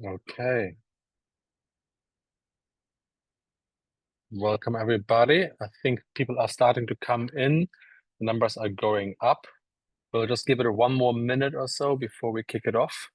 Okay, welcome everybody. I think people are starting to come in. The numbers are going up. We'll just give it one more minute or so before we kick it off.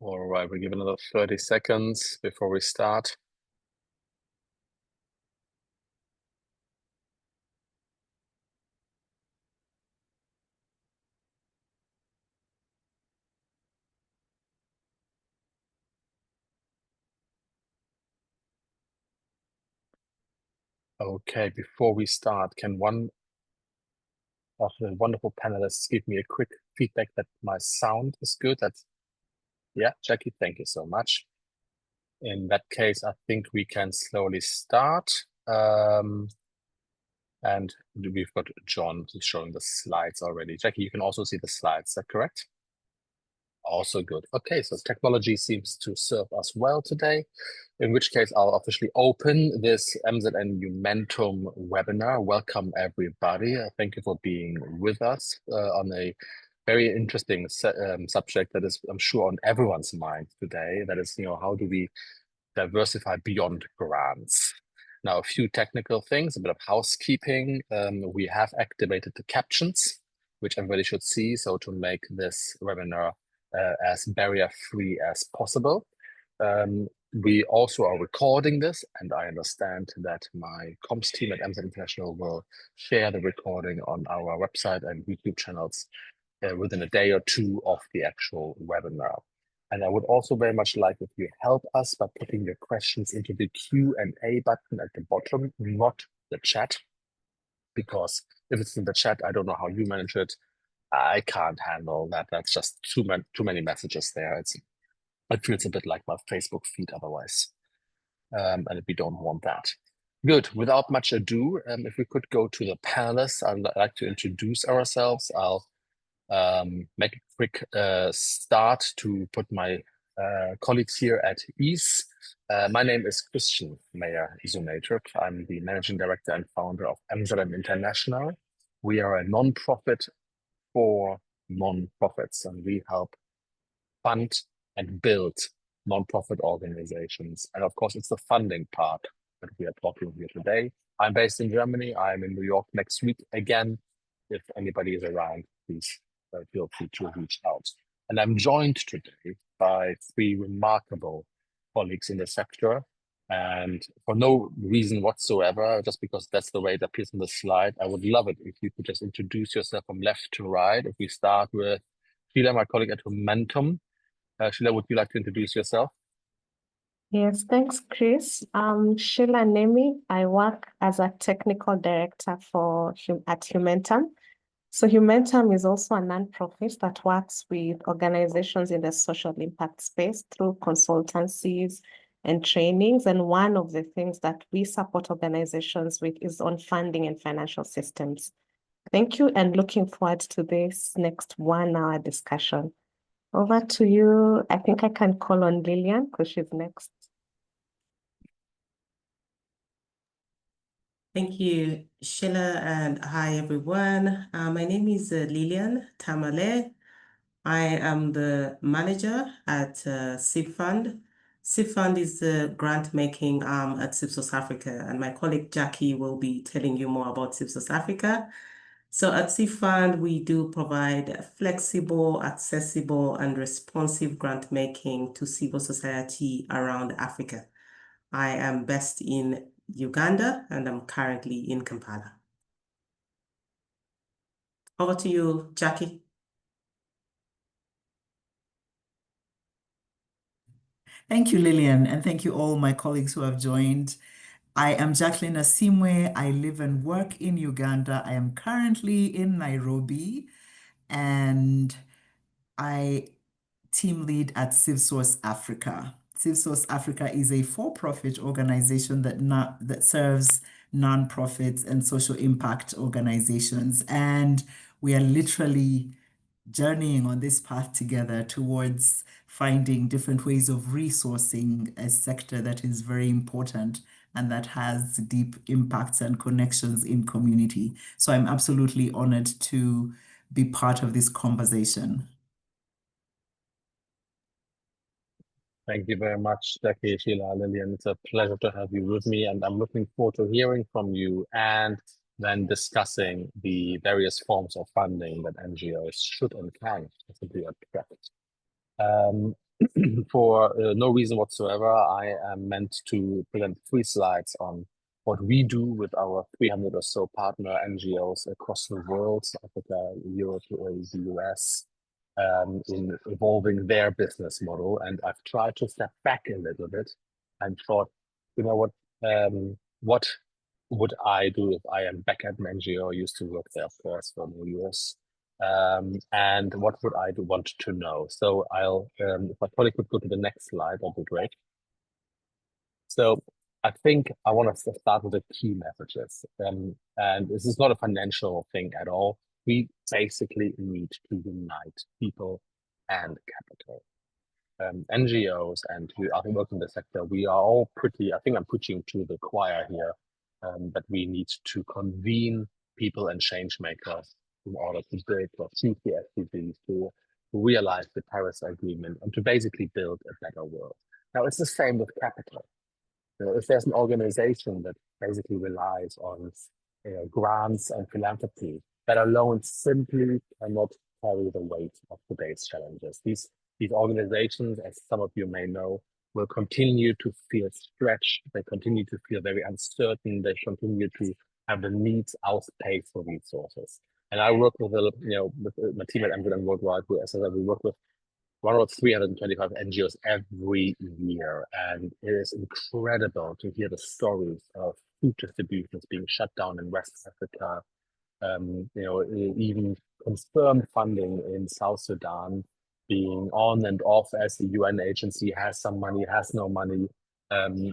All right, we'll give it another 30 seconds before we start. Okay, before we start, can one of the wonderful panelists give me a quick feedback that my sound is good? Yeah, Jackie, thank you so much. In that case, I think we can slowly start. And we've got John who's showing the slides already. Jackie, you can also see the slides, is that correct? Also good. Okay, so technology seems to serve us well today, in which case I'll officially open this MZN Momentum webinar. Welcome everybody. Thank you for being with us on a very interesting subject that is, I'm sure, on everyone's mind today. That is, how do we diversify beyond grants? Now, a few technical things, a bit of housekeeping. We have activated the captions, which everybody should see, so to make this webinar as barrier-free as possible. We also are recording this, and I understand that my comms team at MZ International will share the recording on our website and YouTube channels within a day or two of the actual webinar. And I would also very much like if you help us by putting your questions into the Q&A button at the bottom, not the chat, because if it's in the chat, I don't know how you manage it. I can't handle that. That's just too many messages there. It feels a bit like my Facebook feed otherwise, and we don't want that. Good. Without much ado, if we could go to the panelists, I'd like to introduce ourselves. I'll make a quick start to put my colleagues here at ease. My name is Christian Meyer Isomatrix. I'm the managing director and founder of Amsterdam International. We are a non-profit for non-profits, and we help fund and build non-profit organizations. And of course, it's the funding part that we are talking here today. I'm based in Germany. I'm in New York next week again. If anybody is around, please feel free to reach out. And I'm joined today by three remarkable colleagues in the sector. And for no reason whatsoever, just because that's the way it appears on the slide, I would love it if you could just introduce yourself from left to right. If we start with Sheila, my colleague at Momentum. Sheila, would you like to introduce yourself? Yes, thanks, Chris. Sheila Nemi. I work as a technical director at Humentum. So Humentum is also a nonprofit that works with organizations in the social impact space through consultancies and trainings. And one of the things that we support organizations with is on funding and financial systems. Thank you, and looking forward to this next 1 hour discussion. Over to you. I think I can call on Lillian because she's next. Thank you, Sheila, and hi, everyone. My name is Lillian Tamale. I am the manager at SIP Fund. SIP Fund is the grant-making arm at SIP South Africa, and my colleague Jackie will be telling you more about SIP South Africa. So at SIP Fund, we do provide flexible, accessible, and responsive grant-making to civil society around Africa. I am based in Uganda, and I'm currently in Kampala. Over to you, Jackie. Thank you, Lillian, and thank you all my colleagues who have joined. I am Jacqueline Asimwe. I live and work in Uganda. I am currently in Nairobi, and I team lead at CivSource Africa. CivSource Africa is a for-profit organization that serves nonprofits and social impact organizations. And we are literally journeying on this path together towards finding different ways of resourcing a sector that is very important and that has deep impacts and connections in community. So I'm absolutely honored to be part of this conversation. Thank you very much, Jackie, Sheila, Lillian. It's a pleasure to have you with me, and I'm looking forward to hearing from you and then discussing the various forms of funding that NGOs should and can possibly attract. For no reason whatsoever, I am meant to present 3 slides on what we do with our 300 or so partner NGOs across the world, Africa, Europe, the US, in evolving their business model. And I've tried to step back a little bit and thought, you know what would I do if I am back at an NGO? I used to work there, of course, for many years. And what would I want to know? So I'll, if my colleague could go to the next slide, that'd be great. So I think I want to start with the key messages. And this is not a financial thing at all. We basically need to unite people and capital. NGOs and we are working in the sector, we are all pretty, I think I'm preaching to the choir here, that we need to convene people and change makers in order to build, to achieve the SDGs, to realize the Paris Agreement, and to basically build a better world. Now, it's the same with capital. You know, if there's an organization that basically relies on grants and philanthropy, that alone simply cannot carry the weight of today's challenges. These organizations, as some of you may know, will continue to feel stretched. They continue to feel very uncertain. They continue to have the needs outpace the resources. And I work with, with my team at NGO Worldwide, who, as I said, we work with 325 NGOs every year. And it is incredible to hear the stories of food distributions being shut down in West Africa, even confirmed funding in South Sudan being on and off as the UN agency has some money, has no money,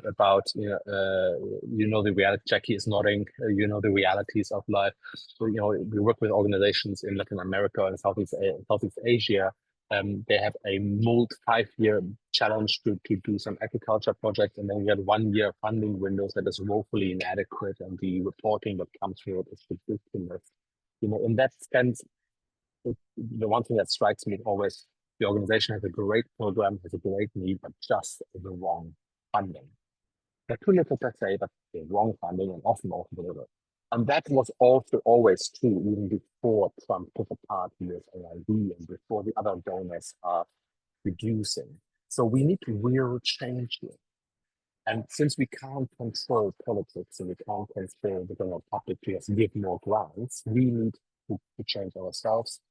about, the reality, Jackie is nodding, the realities of life. So, we work with organizations in Latin America and Southeast Asia. They have a 5-year challenge to do some agriculture projects, and then we had 1-year funding windows that is woefully inadequate, and the reporting that comes through it is ridiculous. In that sense, the one thing that strikes me always, the organization has a great program, has a great need, but just the wrong funding. They're too little per se, but the wrong funding and often also delivered. And that was also always true even before Trump took apart USAID and before the other donors are reducing. So we need to real change here. And since we can't control politics and we can't control the general public to just give more grants, we need to change ourselves,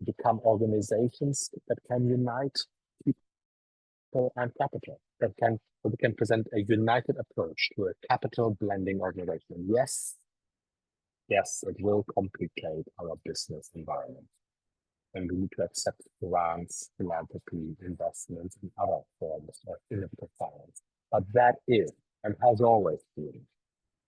become organizations that can unite people and capital, that we can present a united approach to a capital blending organization. Yes, it will complicate our business environment. And we need to accept grants, philanthropy, investments, and other forms of innovative finance. But that is, and has always been,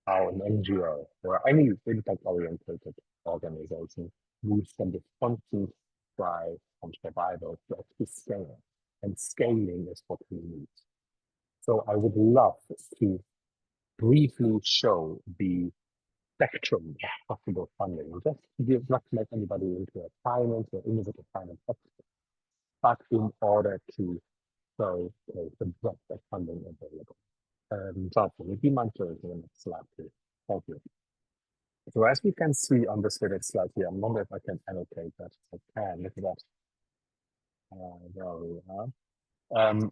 how an NGO or any impact-oriented organization moves from the constant drive from survival to actually scale. And scaling is what we need. So I would love to briefly show the spectrum of possible funding, just to give, not to make anybody into a finance or innovative finance expert, but in order to show the breadth of funding available. Jonathan, would you mind showing the next slide, please? Thank you. So as we can see on this little slide here, I'm wondering if I can annotate that. I can, look at that. There we are.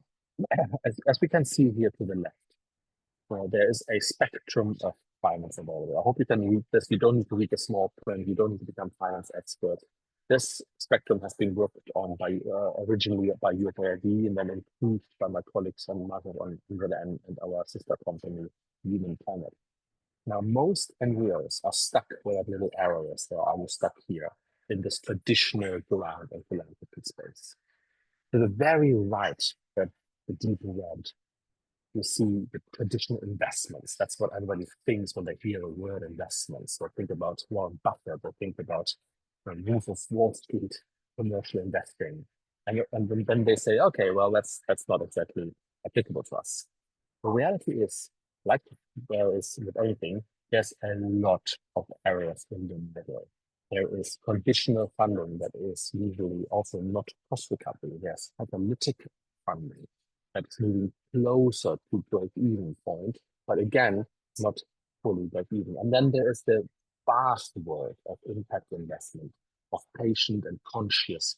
As we can see here to the left, there is a spectrum of finance available. I hope you can read this. You don't need to read the small print. You don't need to become finance expert. This spectrum has been worked on by originally by USAID and then improved by my colleagues on Market on and our sister company, Human Planet. Now, most NGOs are stuck where that little arrow is. Are you stuck here in this traditional grant and philanthropy space? To the very right, the deep red, you see the traditional investments. That's what everybody thinks when they hear the word investments. They think about Warren Buffett, they think about the move of Wall Street. commercial investing. And then they say, okay, well, that's not exactly applicable to us. The reality is, like there is with anything, there's a lot of areas in the middle. There is conditional funding that is usually also not cost recovery. There's catalytic funding that's moving closer to break-even point, but again, not fully break-even. And then there is the vast world of impact investment, of patient and conscious,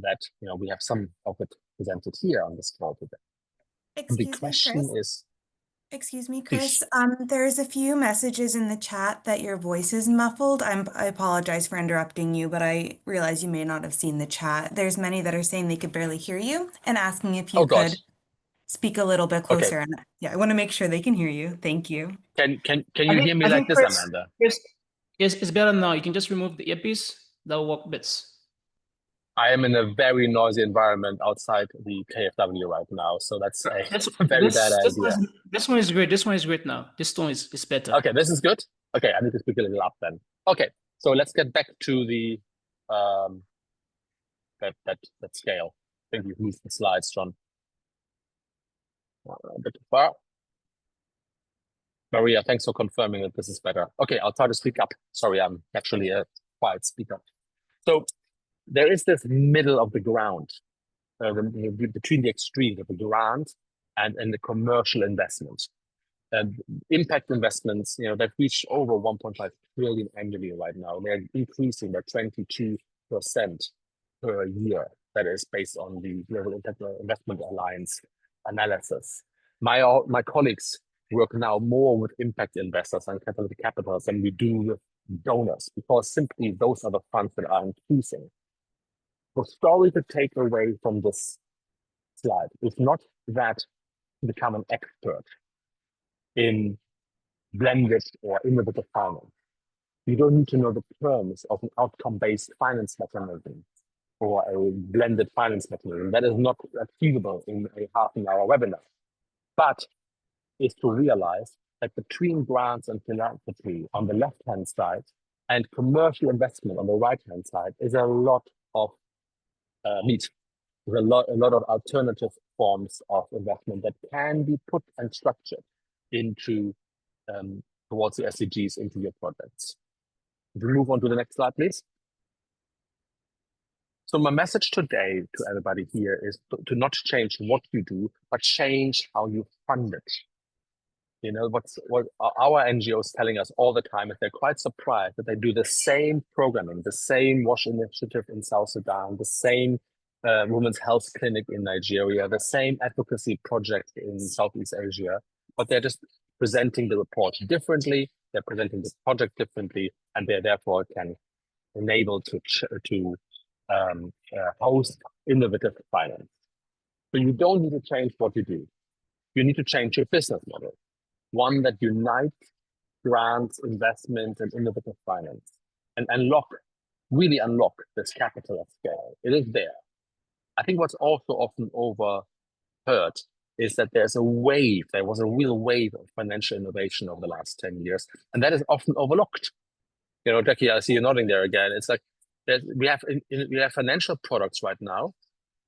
that we have some of it presented here on this call today. The question is, Excuse me, Chris. There's a few messages in the chat that your voice is muffled. I apologize for interrupting you, but I realize you may not have seen the chat. There's many that are saying they could barely hear you and asking if you could speak a little bit closer. And yeah, I want to make sure they can hear you. Thank you. Can you hear me like this, Chris, Amanda? Yes, it's better now. You can just remove the earpiece. That'll work bits. I am in a very noisy environment outside the KfW right now, so that's a very bad idea. This one is great. This one is great now. This one is better. Okay, this is good. Okay, I need to speak a little up then. Okay, so let's get back to the that scale. I think you've moved the slides, John. A bit too far. Maria, thanks for confirming that this is better. Okay, I'll try to speak up. Sorry, I'm actually a quiet speaker. So there is this middle of the ground between the extremes of the grant and the commercial investments. Impact investments, they've reached over 1.5 trillion annually right now. They're increasing by 22% per year. That is based on the Global Impact Investment Alliance analysis. My colleagues work now more with impact investors and catalytic capitals than we do with donors, because simply those are the funds that are increasing. The story to take away from this slide is not that to become an expert in blended or innovative finance. You don't need to know the terms of an outcome-based finance mechanism or a blended finance mechanism. That is not achievable in a half-an-hour webinar. But is to realize that between grants and philanthropy on the left-hand side and commercial investment on the right-hand side is a lot of meat. There's a lot of alternative forms of investment that can be put and structured into towards the SDGs into your projects. If we move on to the next slide, please. So my message today to everybody here is to not change what you do, but change how you fund it. What our NGO is telling us all the time is they're quite surprised that they do the same programming, the same WASH initiative in South Sudan, the same women's health clinic in Nigeria, the same advocacy project in Southeast Asia, but they're just presenting the report differently, they're presenting the project differently, and they therefore can enable to host innovative finance. So you don't need to change what you do. You need to change your business model. One that unites grants, investment, and innovative finance, and really unlock this capital at scale. It is there. I think what's also often overheard is that there was a real wave of financial innovation over the last 10 years, and that is often overlooked. Jackie, I see you nodding there again. It's like we have financial products right now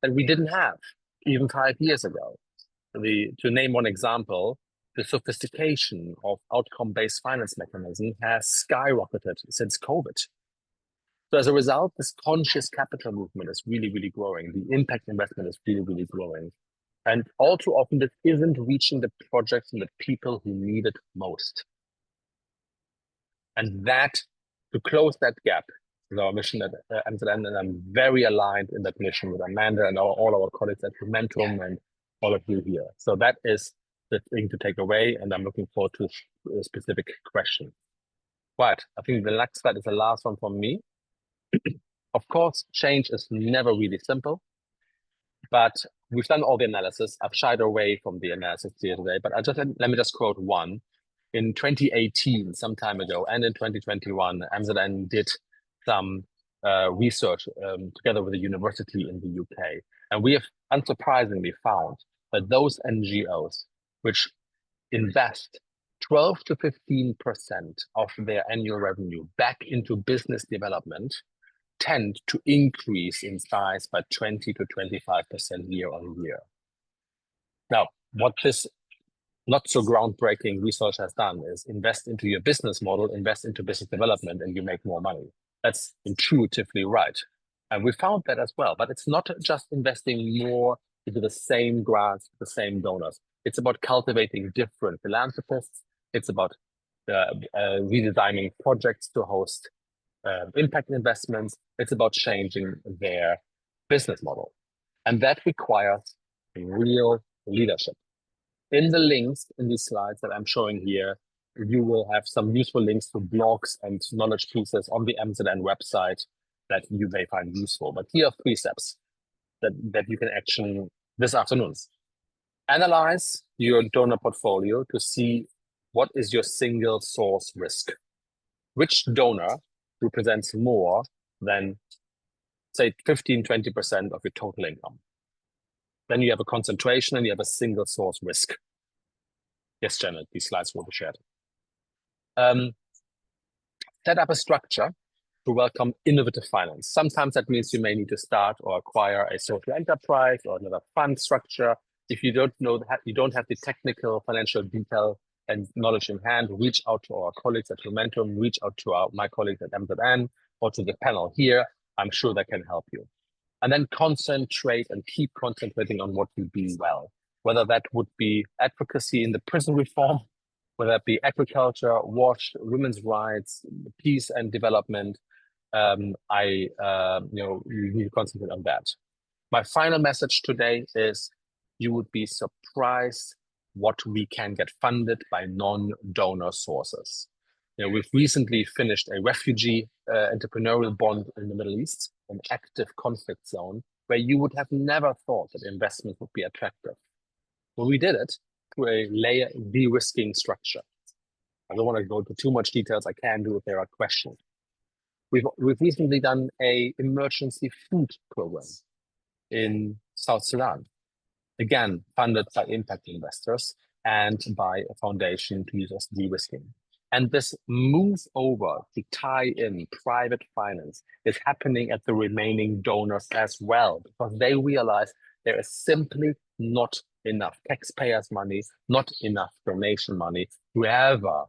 that we didn't have even 5 years ago. To name one example, the sophistication of outcome-based finance mechanism has skyrocketed since COVID. So as a result, this conscious capital movement is really, really growing. The impact investment is really, really growing. And all too often, this isn't reaching the projects and the people who need it most. And to close that gap is our mission at Amsterdam, and I'm very aligned in that mission with Amanda and all our colleagues at Momentum and all of you here. So that is the thing to take away, and I'm looking forward to a specific question. But I think the next slide is the last one from me. Of course, change is never really simple, but we've done all the analysis. I've shied away from the analysis here today, but let me just quote one. In 2018, some time ago, and in 2021, Amsterdam did some research together with a university in the UK. And we have unsurprisingly found that those NGOs which invest 12 to 15% of their annual revenue back into business development tend to increase in size by 20 to 25% year on year. Now, what this not so groundbreaking research has done is invest into your business model, invest into business development, and you make more money. That's intuitively right. And we found that as well. But it's not just investing more into the same grants, the same donors. It's about cultivating different philanthropists. It's about redesigning projects to host impact investments. It's about changing their business model. And that requires real leadership. In the links in these slides that I'm showing here, you will have some useful links to blogs and knowledge pieces on the MZN website that you may find useful. But here are 3 steps that you can action this afternoon. Analyze your donor portfolio to see what is your single source risk. Which donor represents more than, say, 15, 20% of your total income? Then you have a concentration and you have a single source risk. Yes, Janet, these slides will be shared. Set up a structure to welcome innovative finance. Sometimes that means you may need to start or acquire a social enterprise or another fund structure. If you don't know that, you don't have the technical financial detail and knowledge in hand, reach out to our colleagues at Momentum, reach out to my colleagues at MZN or to the panel here. I'm sure that can help you. And then concentrate and keep concentrating on what you do well, whether that would be advocacy in the prison reform, whether it be agriculture, WASH, women's rights, peace and development. You need to concentrate on that. My final message today is you would be surprised what we can get funded by non-donor sources. We've recently finished a refugee entrepreneurial bond in the Middle East, an active conflict zone, where you would have never thought that investment would be attractive. Well, we did it through a layer de-risking structure. I don't want to go into too much details. I can do if there are questions. We've recently done an emergency food program in South Sudan, again, funded by impact investors and by a foundation to use as de-risking. And this move over to tie in private finance is happening at the remaining donors as well, because they realize there is simply not enough taxpayers' money, not enough donation money to ever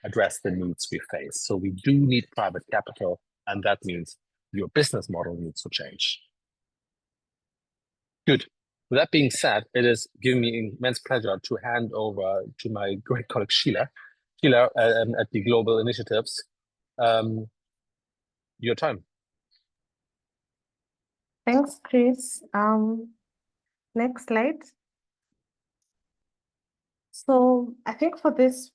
address the needs we face. So we do need private capital, and that means your business model needs to change. Good. With that being said, it is giving me immense pleasure to hand over to my great colleague, Sheila. Sheila, at the Global Initiatives, your time. Thanks, Chris. Next slide. So I think for this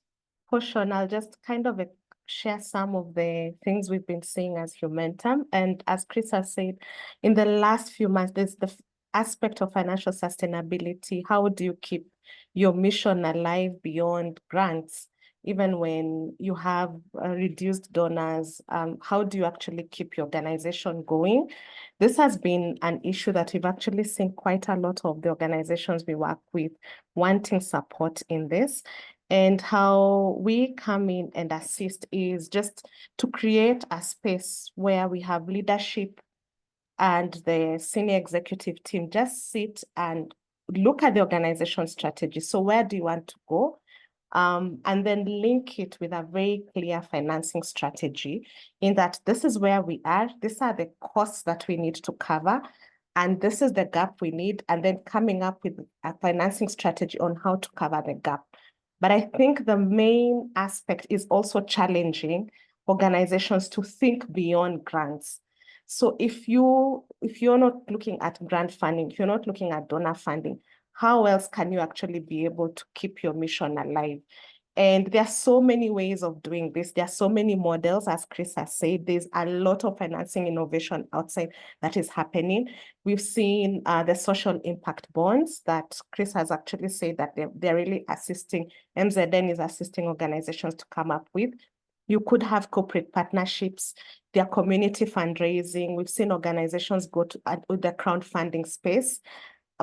portion, I'll just kind of share some of the things we've been seeing as Momentum. And as Chris has said, in the last few months, there's the aspect of financial sustainability. How do you keep your mission alive beyond grants? Even when you have reduced donors, how do you actually keep your organization going? This has been an issue that we've actually seen quite a lot of the organizations we work with wanting support in this. And how we come in and assist is just to create a space where we have leadership and the senior executive team just sit and look at the organization strategy. So where do you want to go? And then link it with a very clear financing strategy in that this is where we are, these are the costs that we need to cover, and this is the gap we need, and then coming up with a financing strategy on how to cover the gap. But I think the main aspect is also challenging organizations to think beyond grants. So if you're not looking at grant funding, if you're not looking at donor funding, how else can you actually be able to keep your mission alive? And there are so many ways of doing this. There are so many models, as Chris has said. There's a lot of financing innovation outside that is happening. We've seen the social impact bonds that Chris has actually said that they're really assisting, MZN is assisting organizations to come up with. You could have corporate partnerships, their community fundraising. We've seen organizations go to the crowdfunding space.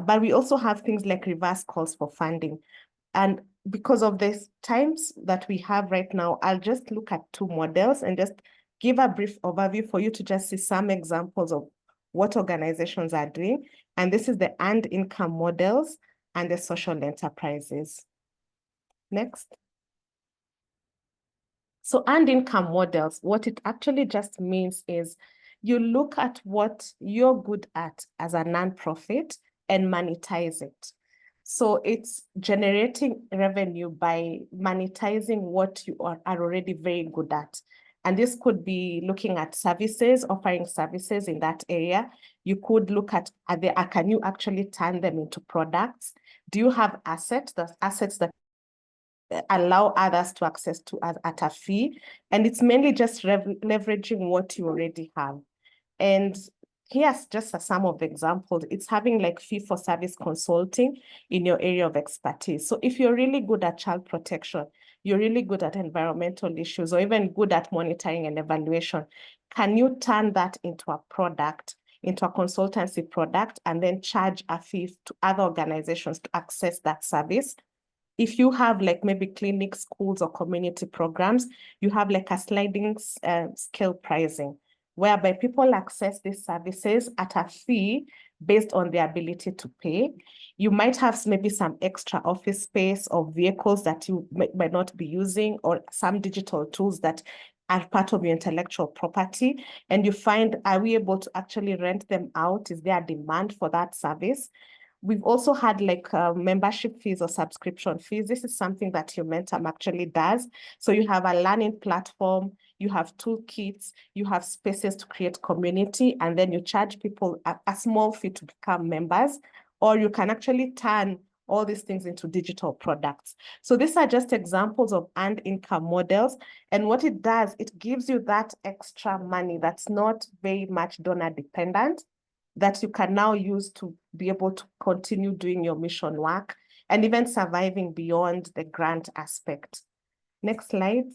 But we also have things like reverse calls for funding. And because of the times that we have right now, I'll just look at two models and just give a brief overview for you to just see some examples of what organizations are doing. And this is the earned income models and the social enterprises. Next. So earned income models, what it actually just means is you look at what you're good at as a nonprofit and monetize it. So it's generating revenue by monetizing what you are already very good at. And this could be looking at services, offering services in that area. You could look at, can you actually turn them into products? Do you have assets that allow others to access to at a fee? And it's mainly just leveraging what you already have. And here's just some of the examples. It's having like fee-for-service consulting in your area of expertise. So if you're really good at child protection, you're really good at environmental issues, or even good at monitoring and evaluation, can you turn that into a product, into a consultancy product, and then charge a fee to other organizations to access that service? If you have like maybe clinics, schools, or community programs, you have like a sliding scale pricing, whereby people access these services at a fee based on their ability to pay. You might have maybe some extra office space or vehicles that you might not be using, or some digital tools that are part of your intellectual property. And you find, are we able to actually rent them out? Is there a demand for that service? We've also had like membership fees or subscription fees. This is something that Humentum actually does. So you have a learning platform, you have toolkits, you have spaces to create community, and then you charge people a small fee to become members, or you can actually turn all these things into digital products. So these are just examples of earned income models. And what it does, it gives you that extra money that's not very much donor dependent, that you can now use to be able to continue doing your mission work and even surviving beyond the grant aspect. Next slide.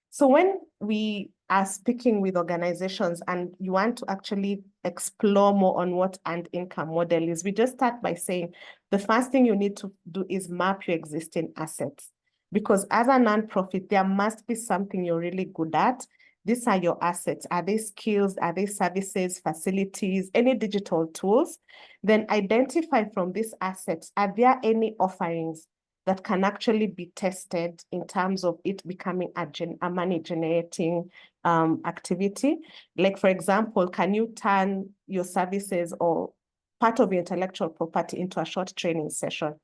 So when we are speaking with organizations and you want to actually explore more on what earned income model is, we just start by saying the first thing you need to do is map your existing assets. Because as a nonprofit, there must be something you're really good at. These are your assets. Are they skills? Are they services, facilities, any digital tools? Then identify from these assets, are there any offerings that can actually be tested in terms of it becoming a money-generating activity? Like, for example, can you turn your services or part of your intellectual property into a short training session?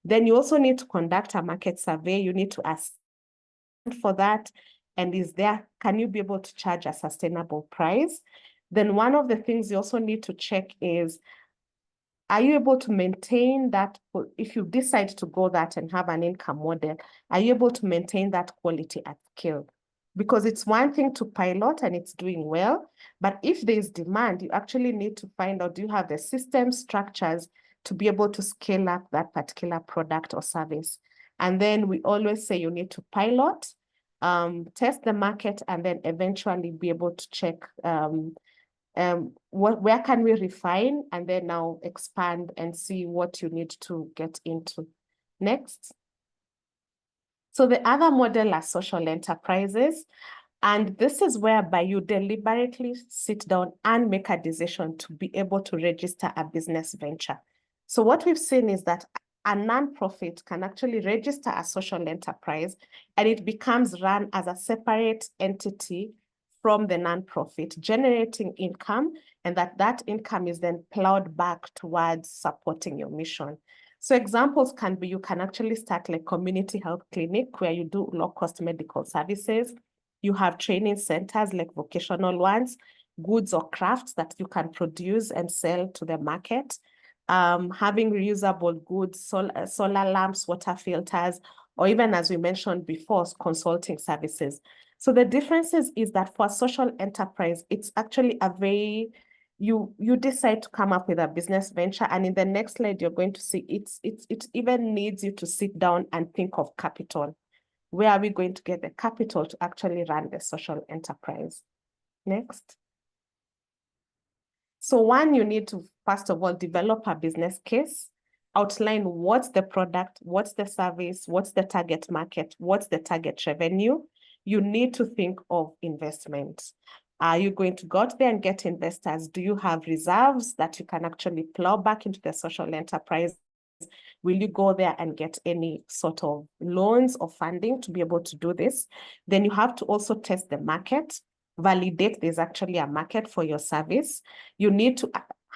Then you also need to conduct a market survey. You need to ask for that. And can you be able to charge a sustainable price? Then one of the things you also need to check is, are you able to maintain that? If you decide to go that and have an income model, are you able to maintain that quality at scale? Because it's one thing to pilot and it's doing well, but if there's demand, you actually need to find out, do you have the system structures to be able to scale up that particular product or service? And then we always say you need to pilot, test the market, and then eventually be able to check where can we refine, and then now expand and see what you need to get into. Next. So the other model are social enterprises. And this is whereby you deliberately sit down and make a decision to be able to register a business venture. So what we've seen is that a nonprofit can actually register a social enterprise, and it becomes run as a separate entity from the nonprofit, generating income, and that income is then plowed back towards supporting your mission. So examples can be, you can actually start like community health clinic where you do low-cost medical services. You have training centers like vocational ones, goods or crafts that you can produce and sell to the market. Having reusable goods, solar lamps, water filters, or even, as we mentioned before, consulting services. So the differences is that for a social enterprise, it's actually a very, you decide to come up with a business venture, and in the next slide, you're going to see it even needs you to sit down and think of capital. Where are we going to get the capital to actually run the social enterprise? Next. So one, you need to, first of all, develop a business case, outline what's the product, what's the service, what's the target market, what's the target revenue. you need to think of investment. Are you going to go out there and get investors? Do you have reserves that you can actually plow back into the social enterprise? Will you go there and get any sort of loans or funding to be able to do this? Then you have to also test the market, validate there's actually a market for your service. You need to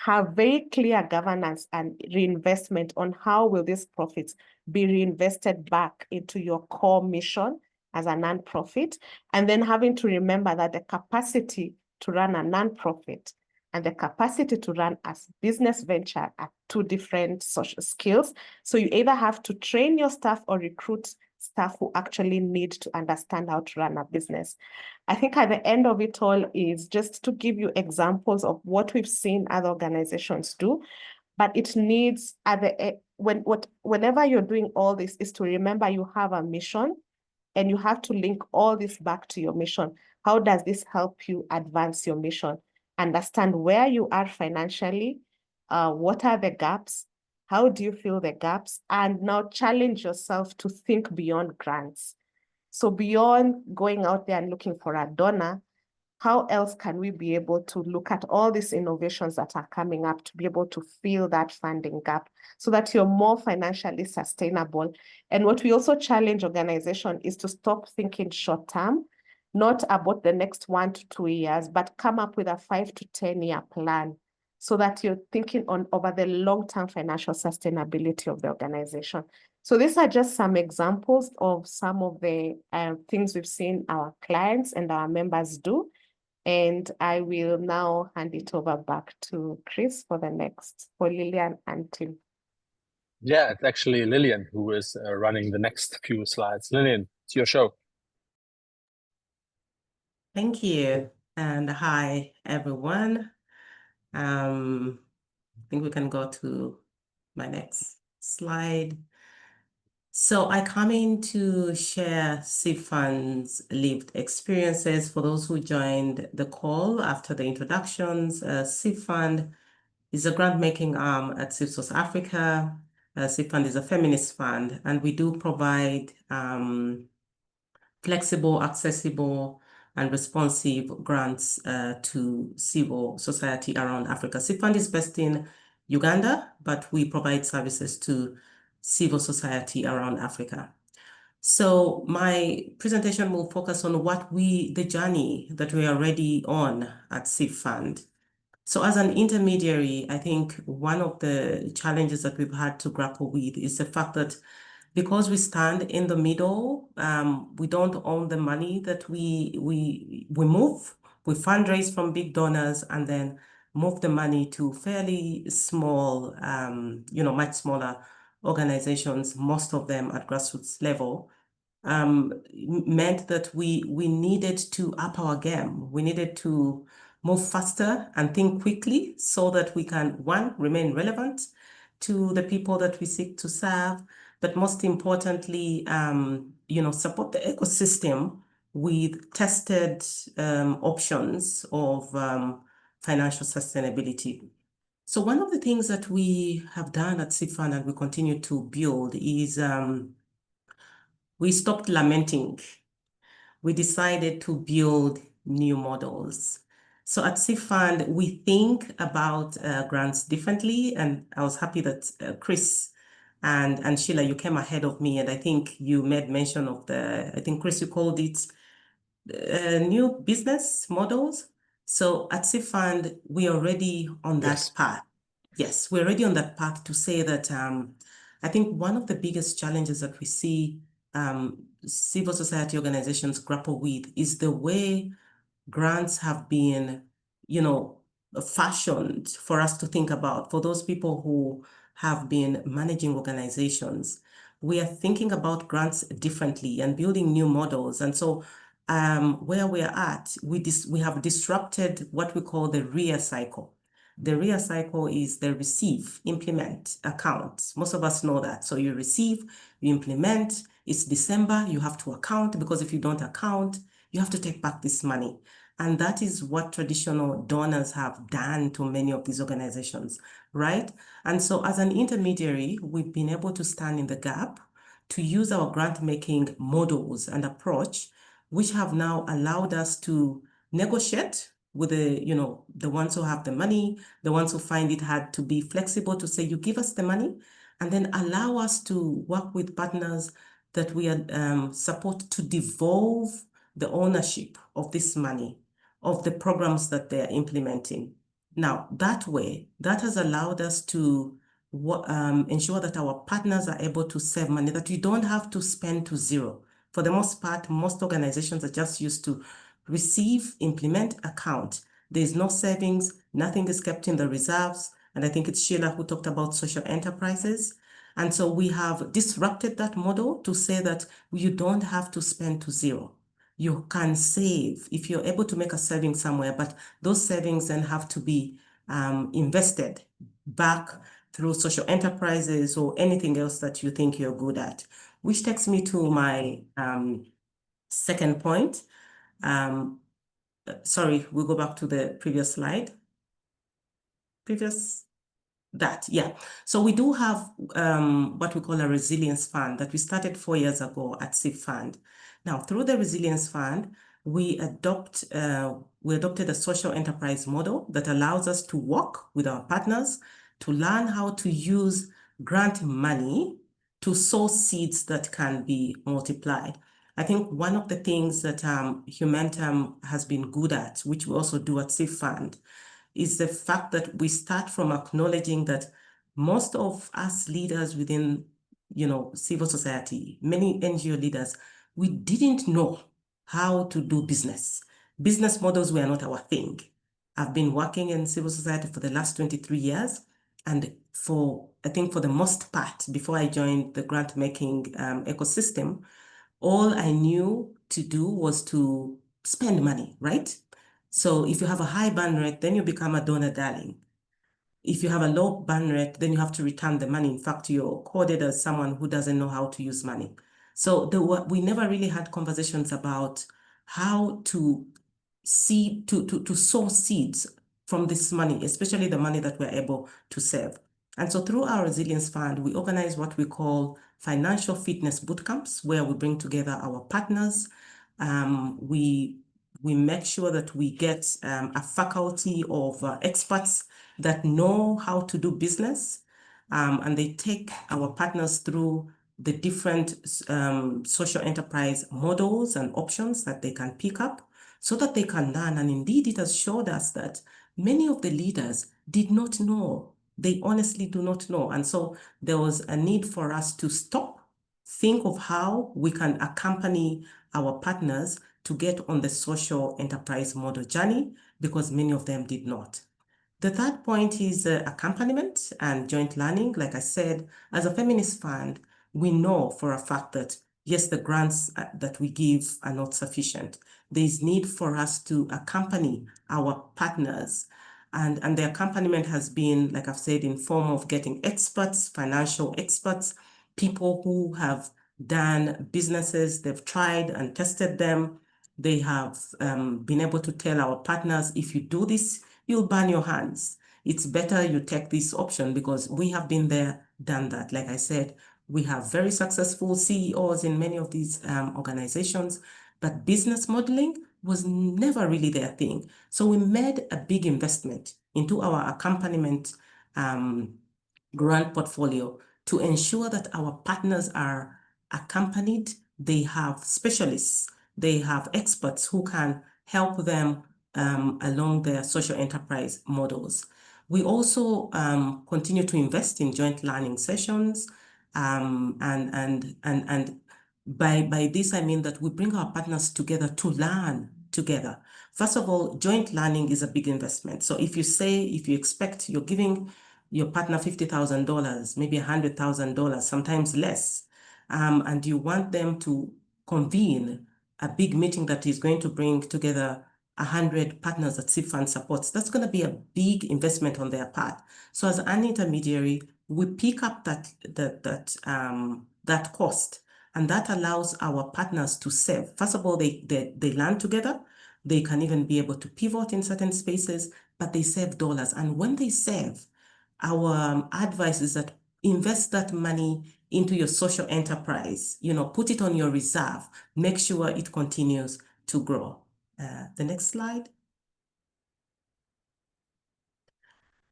have very clear governance and reinvestment on how will these profits be reinvested back into your core mission as a nonprofit, and then having to remember that the capacity to run a nonprofit and the capacity to run as business venture are two different social skills. So you either have to train your staff or recruit staff who actually need to understand how to run a business. I think at the end of it all is just to give you examples of what we've seen other organizations do, but it needs whenever you're doing all this is to remember you have a mission and you have to link all this back to your mission. How does this help you advance your mission? Understand where you are financially, what are the gaps, how do you fill the gaps, and now challenge yourself to think beyond grants. So beyond going out there and looking for a donor, how else can we be able to look at all these innovations that are coming up to be able to fill that funding gap so that you're more financially sustainable? And what we also challenge organizations is to stop thinking short term, not about the next 1 to 2 years, but come up with a 5 to 10-year plan so that you're thinking over the long-term financial sustainability of the organization. So these are just some examples of some of the things we've seen our clients and our members do. And I will now hand it over back to Chris for Lillian and Tim. Yeah, it's actually Lillian who is running the next few slides. Lillian, it's your show. Thank you. And hi, everyone. I think we can go to my next slide. So I come in to share CFund's lived experiences. For those who joined the call after the introductions, CFund is a grant-making arm at CIFSOS Africa. CFund is a feminist fund, and we do provide flexible, accessible, and responsive grants to civil society around Africa. CFund is based in Uganda, but we provide services to civil society around Africa. So my presentation will focus on the journey that we are already on at CFund. So as an intermediary, I think one of the challenges that we've had to grapple with is the fact that because we stand in the middle, we don't own the money that we move. We fundraise from big donors and then move the money to fairly small, much smaller organizations, most of them at grassroots level, meant that we needed to up our game. We needed to move faster and think quickly so that we can, one, remain relevant to the people that we seek to serve, but most importantly, support the ecosystem with tested options of financial sustainability. So one of the things that we have done at CFund and we continue to build is we stopped lamenting. We decided to build new models. So at CFund, we think about grants differently, and I was happy that Chris and Sheila, you came ahead of me, and I think you made mention of I think Chris, you called it new business models. So at CFund, we're already on that path. Yes, we're already on that path to say that I think one of the biggest challenges that we see civil society organizations grapple with is the way grants have been, fashioned for us to think about. For those people who have been managing organizations, we are thinking about grants differently and building new models. And so where we're at, we have disrupted what we call the RIA cycle. The RIA cycle is the receive, implement, account. Most of us know that. So you receive, you implement, it's December, you have to account, because if you don't account, you have to take back this money. And that is what traditional donors have done to many of these organizations, right? And so as an intermediary, we've been able to stand in the gap to use our grant-making models and approach which have now allowed us to negotiate with the ones who have the money, the ones who find it hard, to be flexible, to say, you give us the money, and then allow us to work with partners that we support to devolve the ownership of this money, of the programs that they're implementing. Now, that way, that has allowed us to ensure that our partners are able to save money, that you don't have to spend to zero. For the most part, most organizations are just used to receive, implement, account. There's no savings, nothing is kept in the reserves. And I think it's Sheila who talked about social enterprises. And so we have disrupted that model to say that you don't have to spend to zero. You can save if you're able to make a saving somewhere, but those savings then have to be invested back through social enterprises or anything else that you think you're good at. Which takes me to my second point. Sorry, we'll go back to the previous slide. So we do have what we call a resilience fund that we started 4 years ago at SIF Fund. Now, through the resilience fund, we adopted a social enterprise model that allows us to work with our partners to learn how to use grant money to sow seeds that can be multiplied. I think one of the things that Humantum has been good at, which we also do at SIF Fund, is the fact that we start from acknowledging that most of us leaders within, civil society, many NGO leaders, we didn't know how to do business. Business models were not our thing. I've been working in civil society for the last 23 years. And I think for the most part, before I joined the grant-making ecosystem, all I knew to do was to spend money, right? So if you have a high burn rate, then you become a donor darling. If you have a low burn rate, then you have to return the money. In fact, you're coded as someone who doesn't know how to use money. So we never really had conversations about how to sow seeds from this money, especially the money that we're able to save. And so through our resilience fund, we organize what we call financial fitness bootcamps, where we bring together our partners. We make sure that we get a faculty of experts that know how to do business, and they take our partners through the different social enterprise models and options that they can pick up so that they can learn. And indeed, it has showed us that many of the leaders did not know. They honestly do not know. And so there was a need for us to stop, think of how we can accompany our partners to get on the social enterprise model journey, because many of them did not. The third point is accompaniment and joint learning. Like I said, as a feminist fund, we know for a fact that, yes, the grants that we give are not sufficient. There is need for us to accompany our partners. And the accompaniment has been, like I've said, in form of getting experts, financial experts, people who have done businesses, they've tried and tested them. They have been able to tell our partners, if you do this, you'll burn your hands. It's better you take this option, because we have been there, done that. Like I said, we have very successful CEOs in many of these organizations, but business modeling was never really their thing. So we made a big investment into our accompaniment grant portfolio to ensure that our partners are accompanied. They have specialists, they have experts who can help them along their social enterprise models. We also continue to invest in joint learning sessions, and by this I mean that we bring our partners together to learn together. First of all, joint learning is a big investment. So if you expect you're giving your partner $50,000, maybe $100,000, sometimes less, and you want them to convene a big meeting that is going to bring together 100 partners that SIF Fund supports, that's going to be a big investment on their part. So as an intermediary, we pick up that cost, and that allows our partners to save. First of all, they learn together. They can even be able to pivot in certain spaces, but they save dollars. And when they save, our advice is that invest that money into your social enterprise. Put it on your reserve. Make sure it continues to grow. The next slide.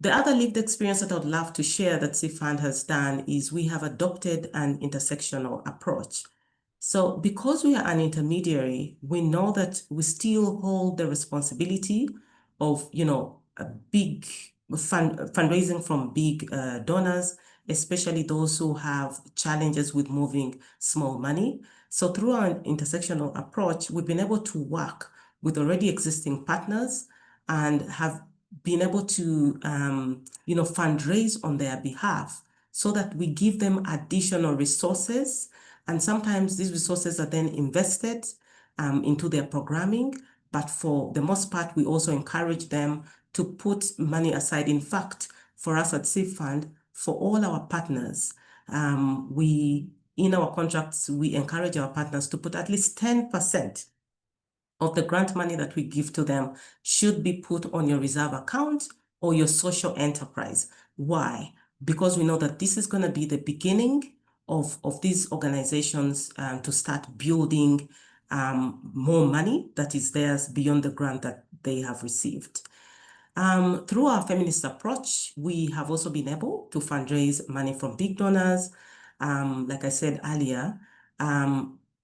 The other lived experience that I would love to share that CFund has done is we have adopted an intersectional approach. So because we are an intermediary, we know that we still hold the responsibility of, a big fundraising from big donors, especially those who have challenges with moving small money. So through our intersectional approach, we've been able to work with already existing partners and have been able to, fundraise on their behalf so that we give them additional resources. And sometimes these resources are then invested into their programming. But for the most part, we also encourage them to put money aside. In fact, for us at CFund, for all our partners, in our contracts, we encourage our partners to put at least 10% of the grant money that we give to them should be put on your reserve account or your social enterprise. Why? Because we know that this is going to be the beginning of these organizations to start building more money that is theirs beyond the grant that they have received. Through our feminist approach, we have also been able to fundraise money from big donors. Like I said earlier,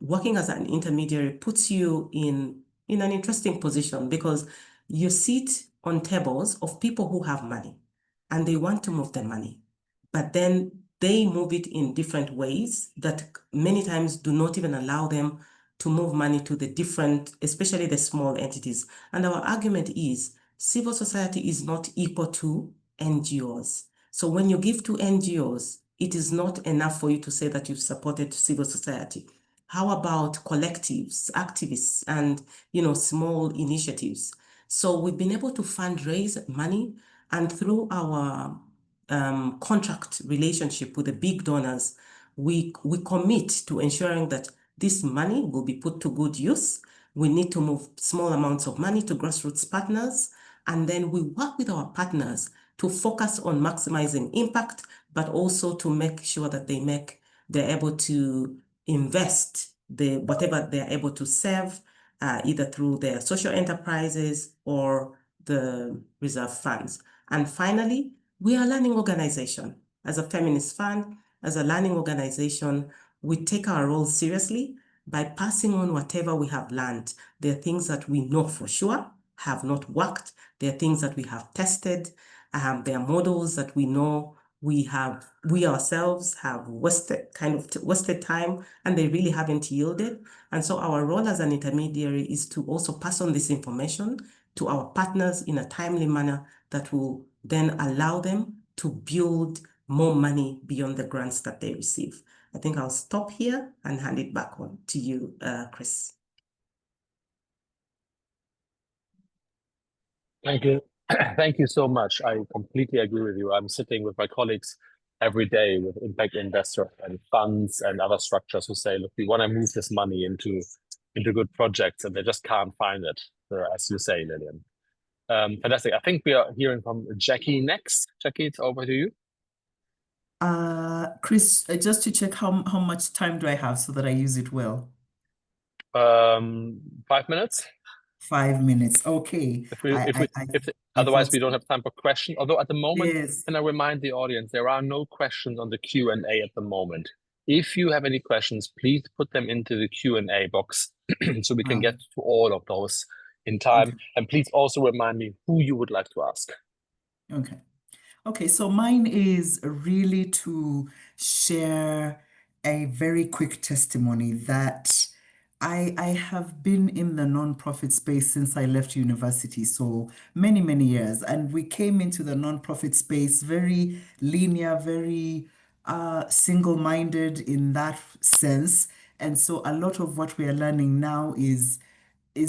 working as an intermediary puts you in an interesting position because you sit on tables of people who have money and they want to move their money, but then they move it in different ways that many times do not even allow them to move money to the different, especially the small entities. And our argument is civil society is not equal to NGOs. So when you give to NGOs, it is not enough for you to say that you've supported civil society. How about collectives, activists, and small initiatives? So we've been able to fundraise money, and through our contract relationship with the big donors, we commit to ensuring that this money will be put to good use. We need to move small amounts of money to grassroots partners, and then we work with our partners to focus on maximizing impact, but also to make sure that they're able to invest whatever they're able to serve, either through their social enterprises or the reserve funds. And finally, we are a learning organization. As a feminist fund, as a learning organization, we take our role seriously by passing on whatever we have learned. There are things that we know for sure have not worked. There are things that we have tested. There are models that we know we ourselves have wasted time, and they really haven't yielded. And so our role as an intermediary is to also pass on this information to our partners in a timely manner that will then allow them to build more money beyond the grants that they receive. I think I'll stop here and hand it back on to you, Chris. Thank you. Thank you so much. I completely agree with you. I'm sitting with my colleagues every day with impact investors and funds and other structures who say, look, we want to move this money into good projects, and they just can't find it, as you say, Lillian. Fantastic. I think we are hearing from Jackie next. Jackie, it's over to you. Chris, just to check how much time do I have so that I use it well? 5 minutes. 5 minutes. Okay. Otherwise, we don't have time for questions. Although at the moment, yes. Can I remind the audience, there are no questions on the Q&A at the moment. If you have any questions, please put them into the Q&A box so we can get to all of those in time. Okay. And please also remind me who you would like to ask. Okay. Okay, so mine is really to share a very quick testimony that I have been in the nonprofit space since I left university, so many, many years. And we came into the nonprofit space very linear, very single-minded in that sense. And so a lot of what we are learning now is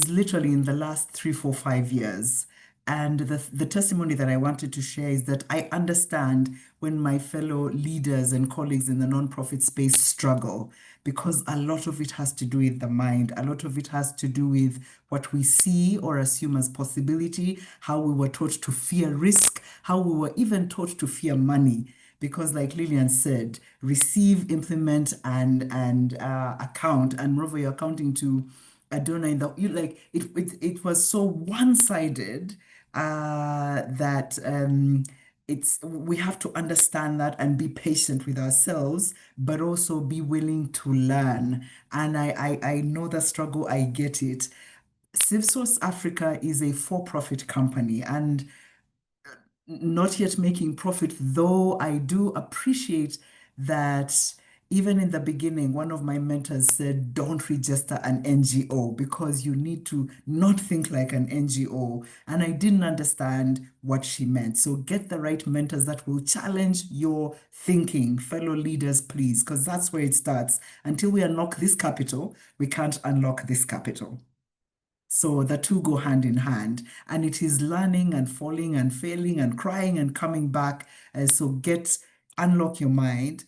literally in the last 3, 4, 5 years. And the testimony that I wanted to share is that I understand when my fellow leaders and colleagues in the nonprofit space struggle, because a lot of it has to do with the mind. A lot of it has to do with what we see or assume as possibility, how we were taught to fear risk, how we were even taught to fear money, because like Lillian said, receive, implement, and account. And moreover, you're accounting to a donor in the, it was so one-sided that we have to understand that and be patient with ourselves, but also be willing to learn. And I know the struggle, I get it. CivSource Africa is a for-profit company and not yet making profit, though I do appreciate that even in the beginning, one of my mentors said, don't register an NGO because you need to not think like an NGO. And I didn't understand what she meant. So get the right mentors that will challenge your thinking, fellow leaders, please, because that's where it starts. Until we unlock this capital, we can't unlock this capital. So the two go hand in hand, and it is learning and falling and failing and crying and coming back. So unlock your mind,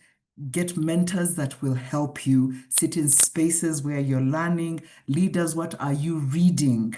get mentors that will help you, sit in spaces where you're learning. Leaders, what are you reading?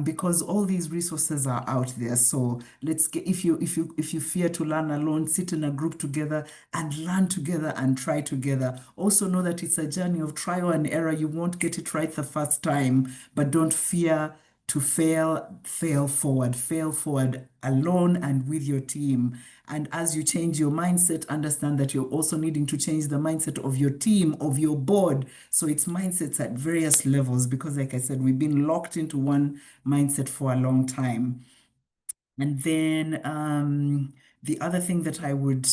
Because all these resources are out there. So if you fear to learn alone, sit in a group together and learn together and try together. Also know that it's a journey of trial and error. You won't get it right the first time, but don't fear to fail forward alone and with your team. And as you change your mindset, understand that you're also needing to change the mindset of your team, of your board. So it's mindsets at various levels, because like I said, we've been locked into one mindset for a long time. And then the other thing that I would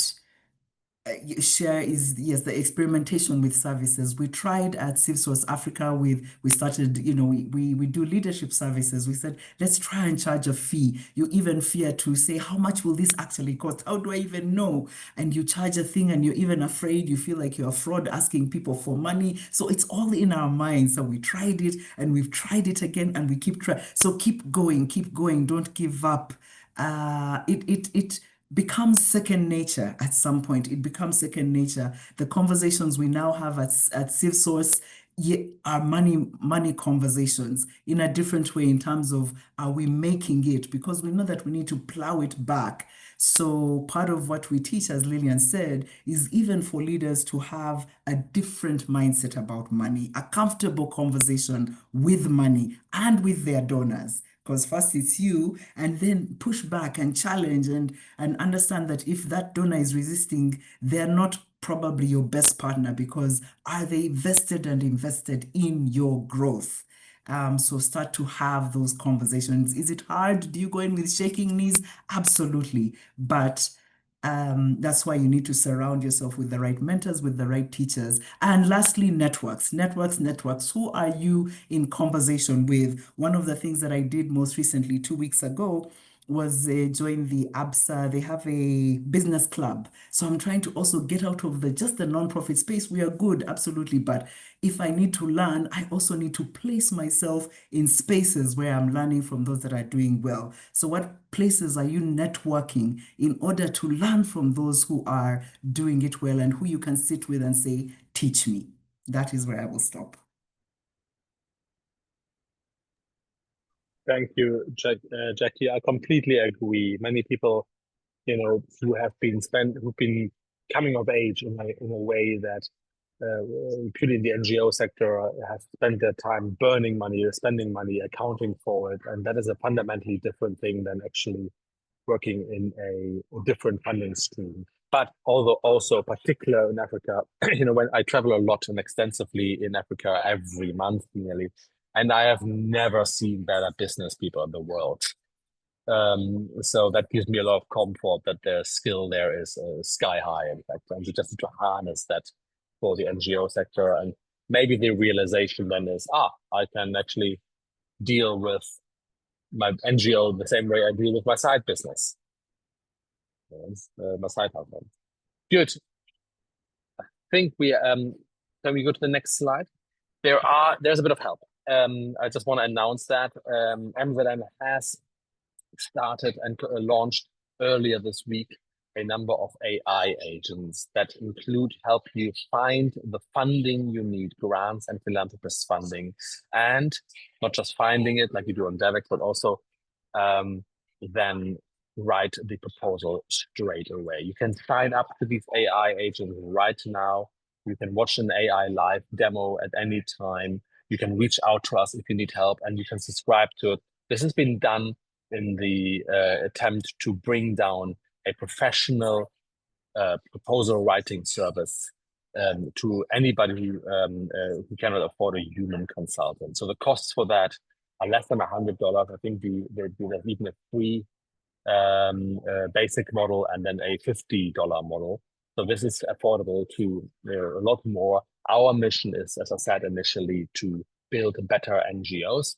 share is, yes, the experimentation with services. We tried at CivSource Africa we started, we do leadership services. We said, let's try and charge a fee. You even fear to say, how much will this actually cost? How do I even know? And you charge a thing and you're even afraid, you feel like you're a fraud asking people for money. So it's all in our minds. So we tried it and we've tried it again and we keep trying. So keep going, don't give up. It becomes second nature at some point. It becomes second nature. The conversations we now have at CivSource are money conversations in a different way, in terms of, are we making it? Because we know that we need to plow it back. So part of what we teach, as Lillian said, is even for leaders to have a different mindset about money, a comfortable conversation with money and with their donors. Because first it's you, and then push back and challenge and understand that if that donor is resisting, they're not probably your best partner, because are they vested and invested in your growth? So start to have those conversations. Is it hard? Do you go in with shaking knees? Absolutely. But that's why you need to surround yourself with the right mentors, with the right teachers. And lastly, networks. Who are you in conversation with? One of the things that I did most recently, 2 weeks ago, was join the ABSA. They have a business club. So I'm trying to also get out of just the nonprofit space. We are good, absolutely. But if I need to learn, I also need to place myself in spaces where I'm learning from those that are doing well. So what places are you networking in order to learn from those who are doing it well and who you can sit with and say, teach me? That is where I will stop. Thank you, Jackie. I completely agree. Many people, who've been coming of age in a way that, purely in the NGO sector, have spent their time burning money, spending money, accounting for it, and that is a fundamentally different thing than actually working in a different funding stream. But although also particular in Africa, when I travel a lot and extensively in Africa every month nearly, and I have never seen better business people in the world. So that gives me a lot of comfort that their skill there is sky high, in fact, and you just need to harness that for the NGO sector. And maybe the realization then is, I can actually deal with my NGO the same way I deal with my side business, my side hustle. Good. I think can we go to the next slide? There's a bit of help. I just want to announce that MZM has started and launched earlier this week a number of AI agents that help you find the funding you need, grants and philanthropist funding, and not just finding it like you do on DEVEX, but also then write the proposal straight away. You can sign up to these AI agents right now. You can watch an AI live demo at any time. You can reach out to us if you need help, and you can subscribe to it. This has been done in the attempt to bring down a professional proposal writing service to anybody who cannot afford a human consultant. So the costs for that are less than $100. I think there's even a free basic model and then a $50 model. So this is affordable to a lot more. Our mission is, as I said initially, to build better NGOs.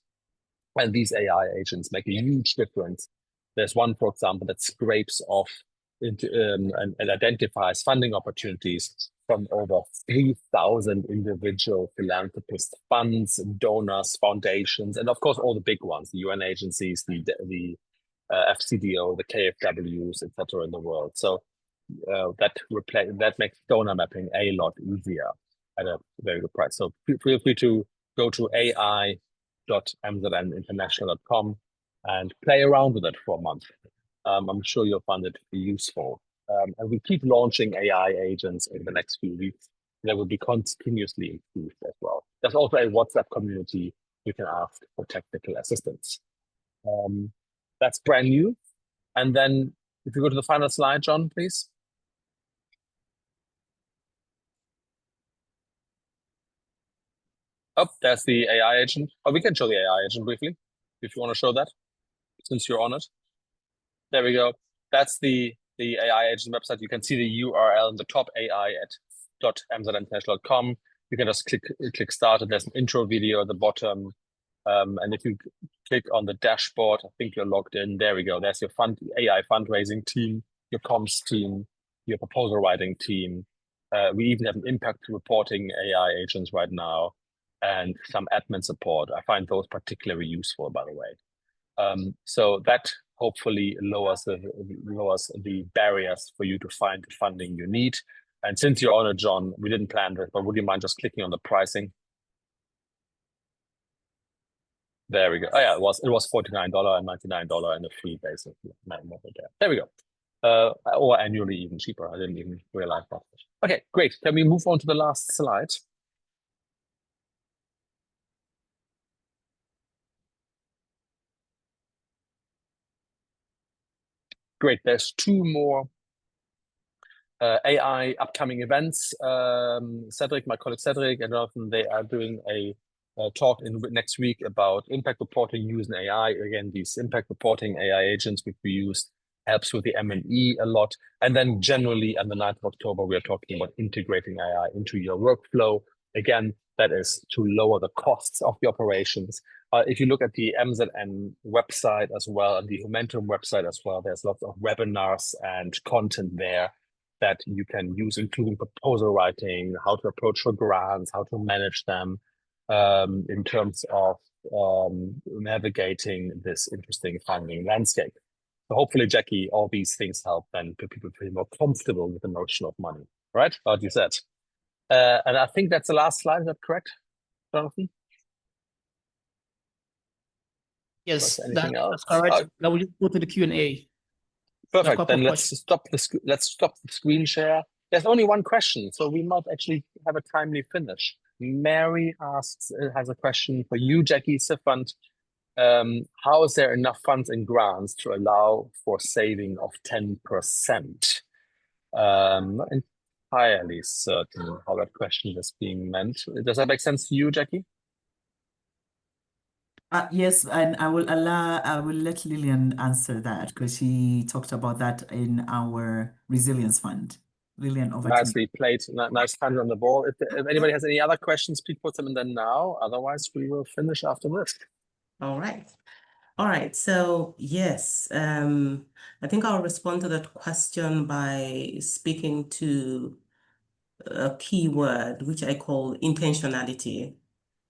And these AI agents make a huge difference. There's one, for example, that scrapes off into, and identifies funding opportunities from over 3,000 individual philanthropist funds, donors, foundations, and of course all the big ones, the UN agencies, the FCDO, the KFWs, etc. in the world. So that makes donor mapping a lot easier at a very good price. So feel free to go to ai.mzninternational.com and play around with it for a month. I'm sure you'll find it useful. And we keep launching AI agents in the next few weeks. They will be continuously improved as well. There's also a WhatsApp community you can ask for technical assistance. That's brand new. And then if you go to the final slide, John, please. Oh, there's the AI agent. Oh, we can show the AI agent briefly if you want to show that, since you're on it. There we go. That's the AI agent website. You can see the URL in the top, ai.mzninternational.com. You can just click start, and there's an intro video at the bottom. And if you click on the dashboard, I think you're logged in. There we go. There's your AI fundraising team, your comms team, your proposal writing team. We even have an impact reporting AI agents right now, and some admin support. I find those particularly useful, by the way. So that hopefully lowers the barriers for you to find the funding you need. And since you're on it, John, we didn't plan this, but would you mind just clicking on the pricing? There we go. Oh yeah, it was $49 and $99 and a free basically. There we go. Or annually even cheaper. I didn't even realize that. Okay, great. Can we move on to the last slide? Great. There's two more AI upcoming events. Cedric, my colleague Cedric and Jonathan, they are doing a talk next week about impact reporting using AI. Again, these impact reporting AI agents which we use helps with the M&E a lot. And then generally on the 9th of October, we are talking about integrating AI into your workflow. Again, that is to lower the costs of the operations. If you look at the MZN website as well, and the Humentum website as well, there's lots of webinars and content there that you can use, including proposal writing, how to approach for grants, how to manage them in terms of navigating this interesting funding landscape. So hopefully, Jackie, all these things help then people feel more comfortable with the notion of money, right? Like you said. And I think that's the last slide. Is that correct, Jonathan? Yes, that's correct. Now we just go to the Q&A. Perfect. Then let's stop the screen share. There's only one question, so we might actually have a timely finish. Mary has a question for you, Jackie Siffund. How is there enough funds and grants to allow for saving of 10%? Not entirely certain how that question is being meant. Does that make sense to you, Jackie? Yes, and I will let Lillian answer that because she talked about that in our resilience fund. Lillian, over to you. Nicely played. Nice hand on the ball. If anybody has any other questions, please put them in there now. Otherwise, we will finish after this. All right. So yes, I think I'll respond to that question by speaking to a key word, which I call intentionality.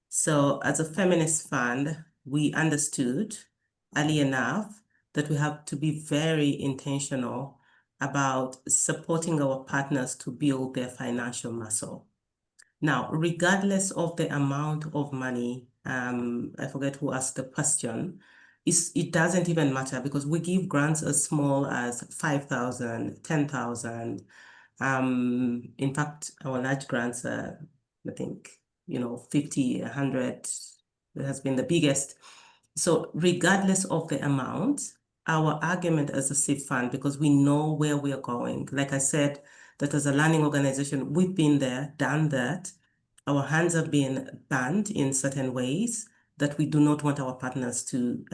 So as a feminist fund, we understood early enough that we have to be very intentional about supporting our partners to build their financial muscle. Now, regardless of the amount of money, I forget who asked the question, it doesn't even matter because we give grants as small as 5,000, 10,000. In fact, our large grants are, I think, 50, 100 has been the biggest. So regardless of the amount, our argument as a seed fund, because we know where we are going, like I said, that as a learning organization, we've been there, done that. Our hands have been burned in certain ways that we do not want our partners to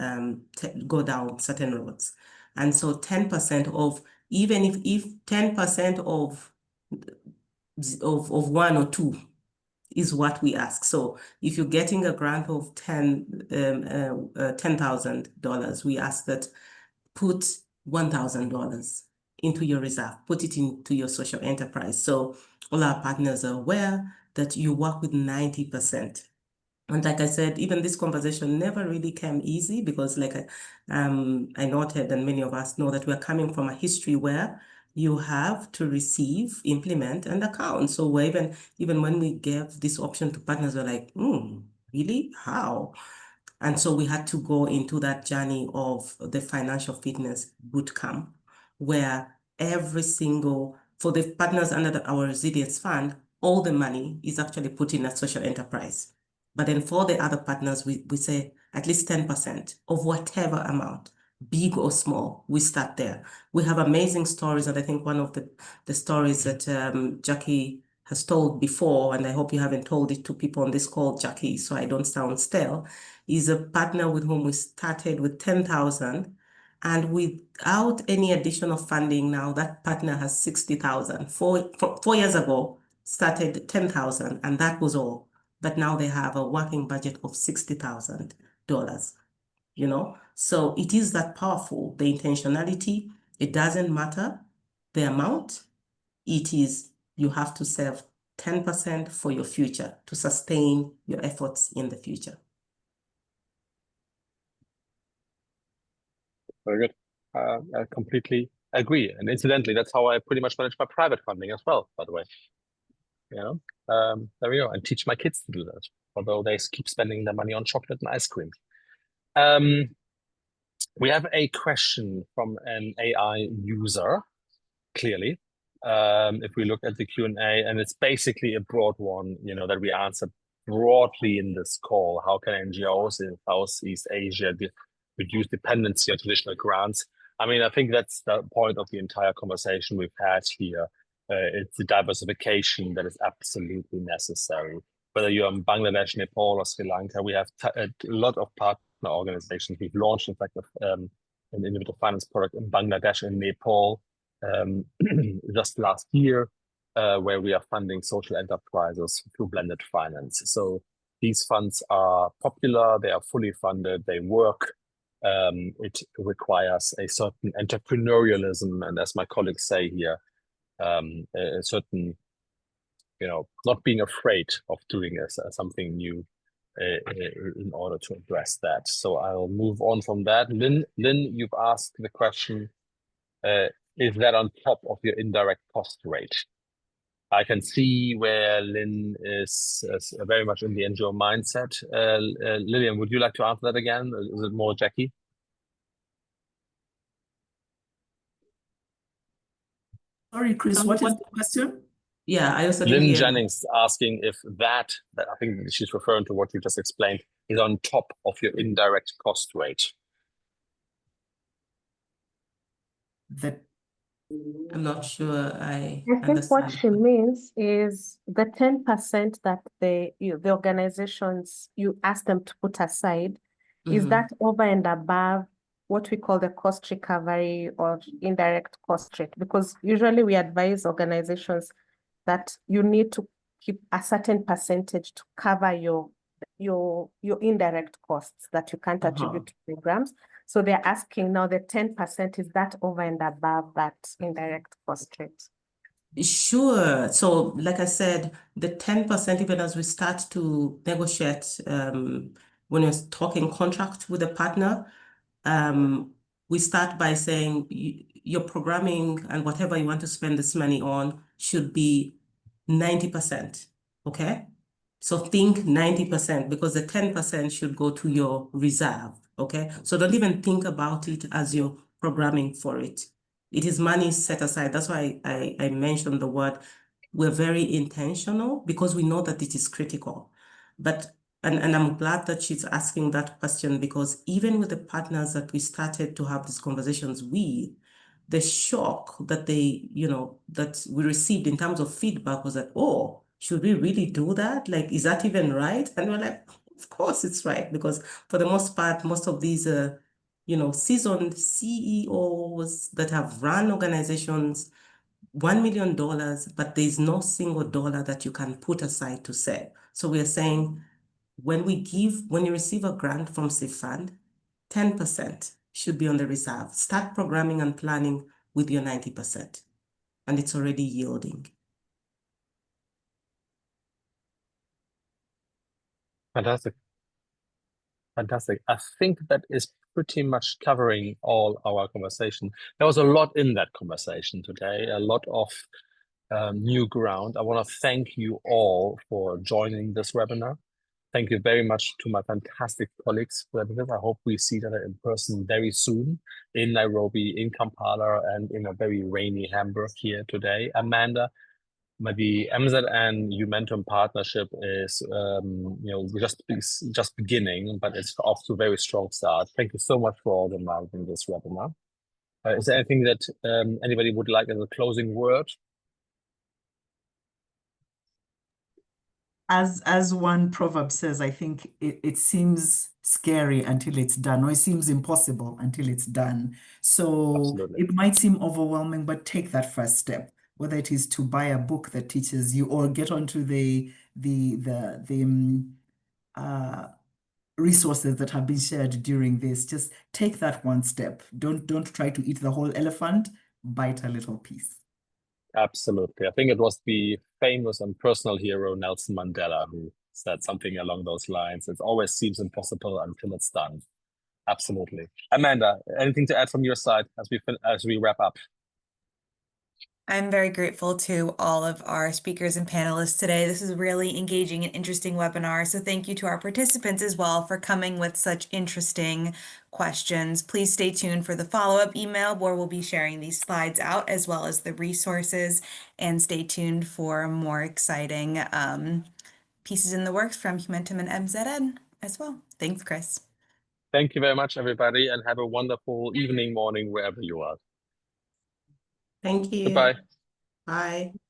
go down certain roads. And so 10% of, even if 10% of one or two is what we ask. So if you're getting a grant of $10,000, we ask that put $1,000 into your reserve, put it into your social enterprise. So all our partners are aware that you work with 90%. And like I said, even this conversation never really came easy because like I noted, and many of us know that we're coming from a history where you have to receive, implement, and account. So we're even when we gave this option to partners, we're like, really? How? And so we had to go into that journey of the financial fitness bootcamp, where every single, for the partners under our resilience fund, all the money is actually put in a social enterprise. But then for the other partners, we say at least 10% of whatever amount, big or small, we start there. We have amazing stories, and I think one of the stories that Jackie has told before, and I hope you haven't told it to people on this call, Jackie, so I don't sound stale, is a partner with whom we started with 10,000, and without any additional funding now, that partner has 60,000. 4 years ago, started 10,000, and that was all. But now they have a working budget of $60,000, So it is that powerful, the intentionality. It doesn't matter the amount. It is, you have to save 10% for your future to sustain your efforts in the future. Very good. I completely agree. And incidentally, that's how I pretty much manage my private funding as well, by the way. There we go. And teach my kids to do that, although they keep spending their money on chocolate and ice cream. We have a question from an AI user, clearly. If we look at the Q&A, and it's basically a broad one, that we answered broadly in this call. How can NGOs in Southeast Asia reduce dependency on traditional grants? I mean, I think that's the point of the entire conversation we've had here. It's the diversification that is absolutely necessary. Whether you're in Bangladesh, Nepal, or Sri Lanka, we have a lot of partner organizations. We've launched, in fact, an individual finance product in Bangladesh and Nepal just last year, where we are funding social enterprises through blended finance. So these funds are popular, they are fully funded, they work. It requires a certain entrepreneurialism, and as my colleagues say here, a certain, not being afraid of doing something new in order to address that. So I'll move on from that. Lynn, you've asked the question, is that on top of your indirect cost rate? I can see where Lynn is very much in the NGO mindset. Lillian, would you like to answer that again? Is it more Jackie? Sorry, Chris, what is the question? Yeah, I also Lynn Jennings asking if that I think she's referring to what you just explained, is on top of your indirect cost rate. I'm not sure I think what she means is the 10% that the organizations, you ask them to put aside, is that over and above what we call the cost recovery or indirect cost rate? Because usually we advise organizations that you need to keep a certain percentage to cover your indirect costs that you can't attribute to programs. So they're asking now the 10%, is that over and above that indirect cost rate? Sure. So like I said, the 10%, even as we start to negotiate, when you're talking contract with a partner, we start by saying your programming and whatever you want to spend this money on should be 90%, okay? So think 90% because the 10% should go to your reserve. Okay, so don't even think about it as you're programming for it. It is money set aside. That's why I mentioned the word. We're very intentional because we know that it is critical. But and I'm glad that she's asking that question, because even with the partners that we started to have these conversations with, the shock that they, that we received in terms of feedback was that, oh, should we really do that? Like, is that even right? And we're like, of course it's right, because for the most part, most of these, seasoned CEOs that have run organizations, $1 million, but there's no single dollar that you can put aside to save. So we're saying when you receive a grant from SIF Fund, 10% should be on the reserve. Start programming and planning with your 90%, and it's already yielding. Fantastic. Fantastic. I think that is pretty much covering all our conversation. There was a lot in that conversation today, a lot of new ground. I want to thank you all for joining this webinar. Thank you very much to my fantastic colleagues for this. I hope we see each other in person very soon in Nairobi, in Kampala, and in a very rainy Hamburg here today. Amanda, the MZ and Umentum partnership is, just beginning, but it's off to a very strong start. Thank you so much for organizing this webinar. Is there anything that anybody would like as a closing word? As one proverb says, I think it seems scary until it's done, or it seems impossible until it's done. So Absolutely. it might seem overwhelming, but take that first step, whether it is to buy a book that teaches you or get onto the resources that have been shared during this. Just take that one step. Don't try to eat the whole elephant, bite a little piece. Absolutely. I think it was the famous and personal hero Nelson Mandela who said something along those lines. It always seems impossible until it's done. Absolutely. Amanda, anything to add from your side as we wrap up? I'm very grateful to all of our speakers and panelists today. This is really engaging and interesting webinar. So thank you to our participants as well for coming with such interesting questions. Please stay tuned for the follow-up email where we'll be sharing these slides out as well as the resources, and stay tuned for more exciting pieces in the works from Humentum and MZN as well. Thanks, Chris. Thank you very much, everybody, and have a wonderful evening, morning, wherever you are. Thank you. Goodbye. Bye.